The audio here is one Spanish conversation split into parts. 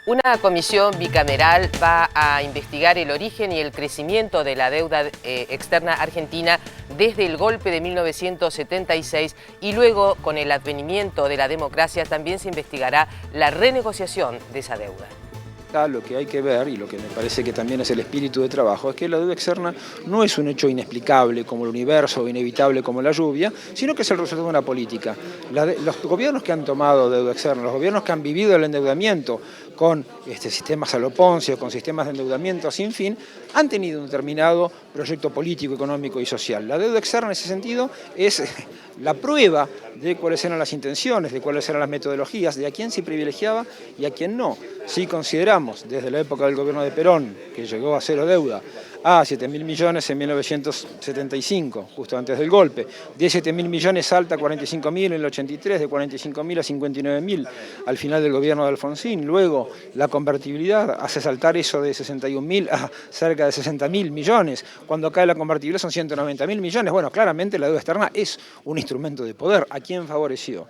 Una comisión bicameral va a investigar el origen y el crecimiento de la deuda externa argentina desde el golpe de 1976 y luego, con el advenimiento de la democracia, también se investigará la renegociación de esa deuda. Lo que hay que ver, y lo que me parece que también es el espíritu de trabajo, es que la deuda externa no es un hecho inexplicable como el universo o inevitable como la lluvia, sino que es el resultado de una política. Los gobiernos que han tomado deuda externa, los gobiernos que han vivido el endeudamiento con sistemas a lo Poncio, con sistemas de endeudamiento sin fin, han tenido un determinado proyecto político, económico y social. La deuda externa en ese sentido es la prueba de cuáles eran las intenciones, de cuáles eran las metodologías, de a quién se privilegiaba y a quién no. Si consideramos desde la época del gobierno de Perón, que llegó a cero deuda, a 7.000 millones en 1975, justo antes del golpe, de 7.000 millones salta a 45.000 en el 83, de 45.000 a 59.000 al final del gobierno de Alfonsín, luego la convertibilidad hace saltar eso de 61.000 a cerca de 60.000 millones, cuando cae la convertibilidad son 190.000 millones, bueno, claramente la deuda externa es un instrumento de poder. ¿A quién favoreció?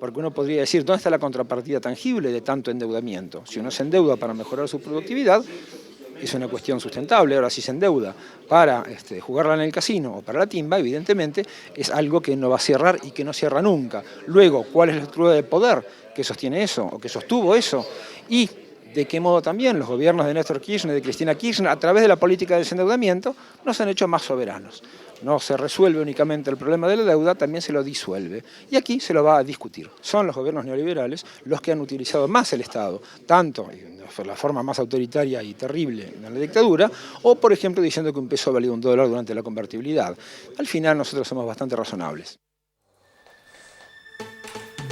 Porque uno podría decir, ¿dónde está la contrapartida tangible de tanto endeudamiento? Si uno se endeuda para mejorar su productividad, es una cuestión sustentable. Ahora, si se endeuda para jugarla en el casino o para la timba, evidentemente es algo que no va a cerrar y que no cierra nunca. Luego, ¿cuál es la estructura de poder que sostiene eso o que sostuvo eso? Y de qué modo también los gobiernos de Néstor Kirchner, de Cristina Kirchner, a través de la política del desendeudamiento, nos han hecho más soberanos. No se resuelve únicamente el problema de la deuda, también se lo disuelve. Y aquí se lo va a discutir. Son los gobiernos neoliberales los que han utilizado más el Estado, tanto de la forma más autoritaria y terrible en la dictadura, o por ejemplo diciendo que un peso valía $1 durante la convertibilidad. Al final nosotros somos bastante razonables.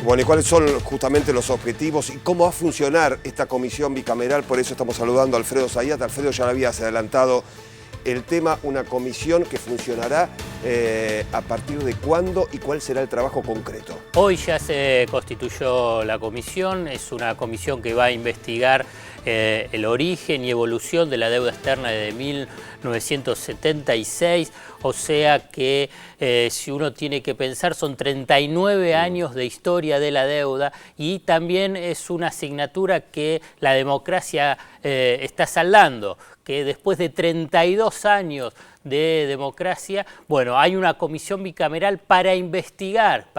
Bueno, ¿y cuáles son justamente los objetivos y cómo va a funcionar esta comisión bicameral? Por eso estamos saludando a Alfredo Zayat. Alfredo, ya lo habías adelantado el tema, una comisión que funcionará a partir de cuándo y cuál será el trabajo concreto. Hoy ya se constituyó la comisión, es una comisión que va a investigar el origen y evolución de la deuda externa desde 1976, o sea que si uno tiene que pensar son 39 años de historia de la deuda y también es una asignatura que la democracia está saldando, que después de 32 años de democracia, bueno, hay una comisión bicameral para investigar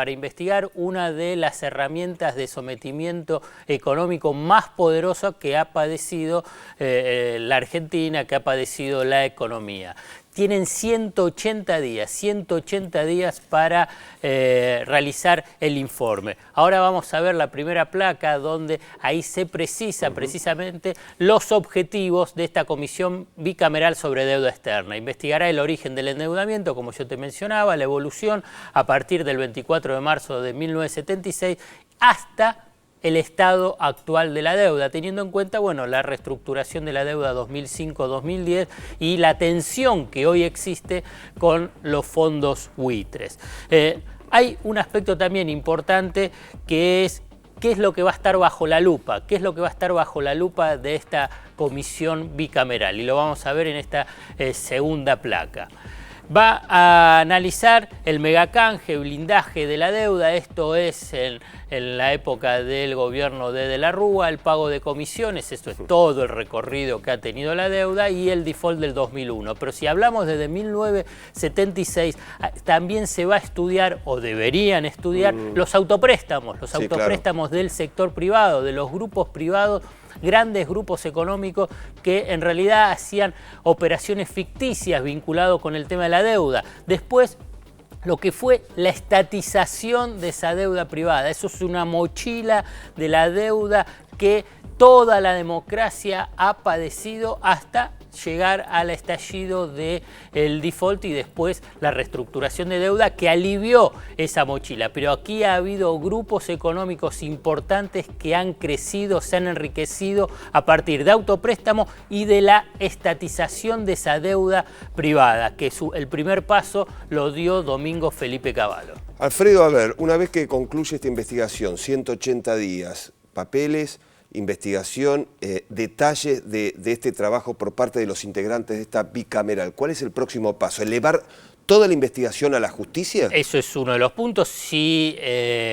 una de las herramientas de sometimiento económico más poderosa que ha padecido la Argentina, que ha padecido la economía. Tienen 180 días para realizar el informe. Ahora vamos a ver la primera placa donde ahí se precisa precisamente los objetivos de esta comisión bicameral sobre deuda externa. Investigará el origen del endeudamiento, como yo te mencionaba, la evolución a partir del 24 de marzo de 1976 hasta el estado actual de la deuda, teniendo en cuenta, bueno, la reestructuración de la deuda 2005-2010 y la tensión que hoy existe con los fondos buitres. Hay un aspecto también importante que es qué es lo que va a estar bajo la lupa, qué es lo que va a estar bajo la lupa de esta comisión bicameral, y lo vamos a ver en esta segunda placa. Va a analizar el megacanje, blindaje de la deuda, esto es en la época del gobierno de la Rúa, el pago de comisiones, esto es todo el recorrido que ha tenido la deuda, y el default del 2001. Pero si hablamos desde 1976, también se va a estudiar, o deberían estudiar, los autopréstamos, claro, del sector privado, de los grupos privados, grandes grupos económicos que en realidad hacían operaciones ficticias vinculadas con el tema de la deuda. Después, lo que fue la estatización de esa deuda privada. Eso es una mochila de la deuda que toda la democracia ha padecido hasta llegar al estallido del default y después la reestructuración de deuda que alivió esa mochila. Pero aquí ha habido grupos económicos importantes que han crecido, se han enriquecido a partir de autopréstamo y de la estatización de esa deuda privada, que el primer paso lo dio Domingo Felipe Cavallo. Alfredo, a ver, una vez que concluye esta investigación, 180 días, papeles, investigación, detalles de este trabajo por parte de los integrantes de esta bicameral. ¿Cuál es el próximo paso? ¿Elevar toda la investigación a la justicia? Eso es uno de los puntos. Si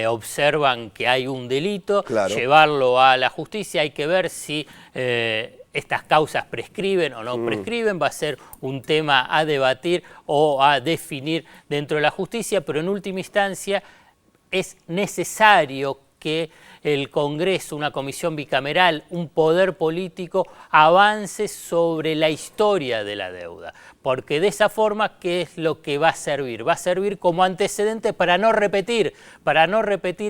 observan que hay un delito, Claro. llevarlo a la justicia, hay que ver si estas causas prescriben o no prescriben, va a ser un tema a debatir o a definir dentro de la justicia, pero en última instancia es necesario que el Congreso, una comisión bicameral, un poder político avance sobre la historia de la deuda, porque de esa forma, ¿qué es lo que va a servir? Va a servir como antecedente para no repetir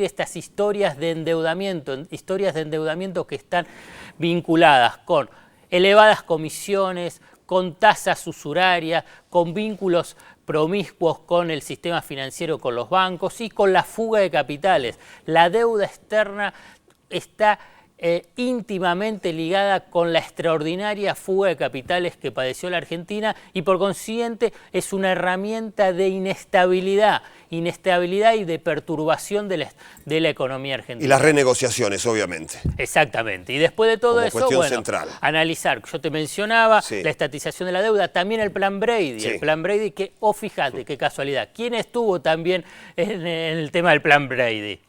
estas historias de endeudamiento que están vinculadas con elevadas comisiones, con tasas usurarias, con vínculos promiscuos con el sistema financiero, con los bancos y con la fuga de capitales. La deuda externa está íntimamente ligada con la extraordinaria fuga de capitales que padeció la Argentina y por consiguiente es una herramienta de inestabilidad y de perturbación de la economía argentina. Y las renegociaciones, obviamente. Exactamente. Y después de todo Como eso, cuestión bueno, central. Analizar. Yo te mencionaba Sí. la estatización de la deuda, también el Plan Brady. Sí. El Plan Brady que, fíjate qué casualidad, ¿quién estuvo también en el tema del Plan Brady?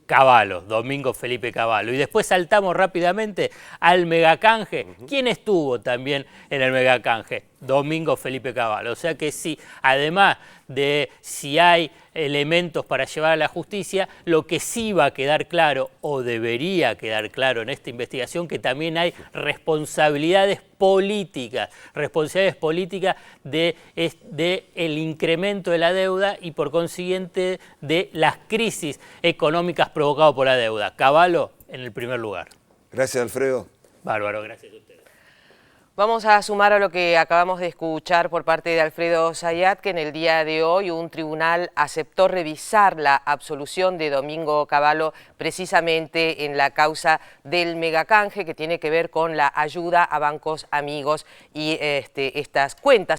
Cavallo, Domingo Felipe Cavallo. Y después saltamos rápidamente al megacanje. ¿Quién estuvo también en el megacanje? Domingo Felipe Cavallo. O sea que sí, además de si hay elementos para llevar a la justicia, lo que sí va a quedar claro, o debería quedar claro en esta investigación, que también hay responsabilidades políticas de el incremento de la deuda y por consiguiente de las crisis económicas provocadas por la deuda. Cavallo en el primer lugar. Gracias, Alfredo. Bárbaro, gracias a ustedes. Vamos a sumar a lo que acabamos de escuchar por parte de Alfredo Zayat, que en el día de hoy un tribunal aceptó revisar la absolución de Domingo Cavallo precisamente en la causa del megacanje, que tiene que ver con la ayuda a bancos amigos y estas cuentas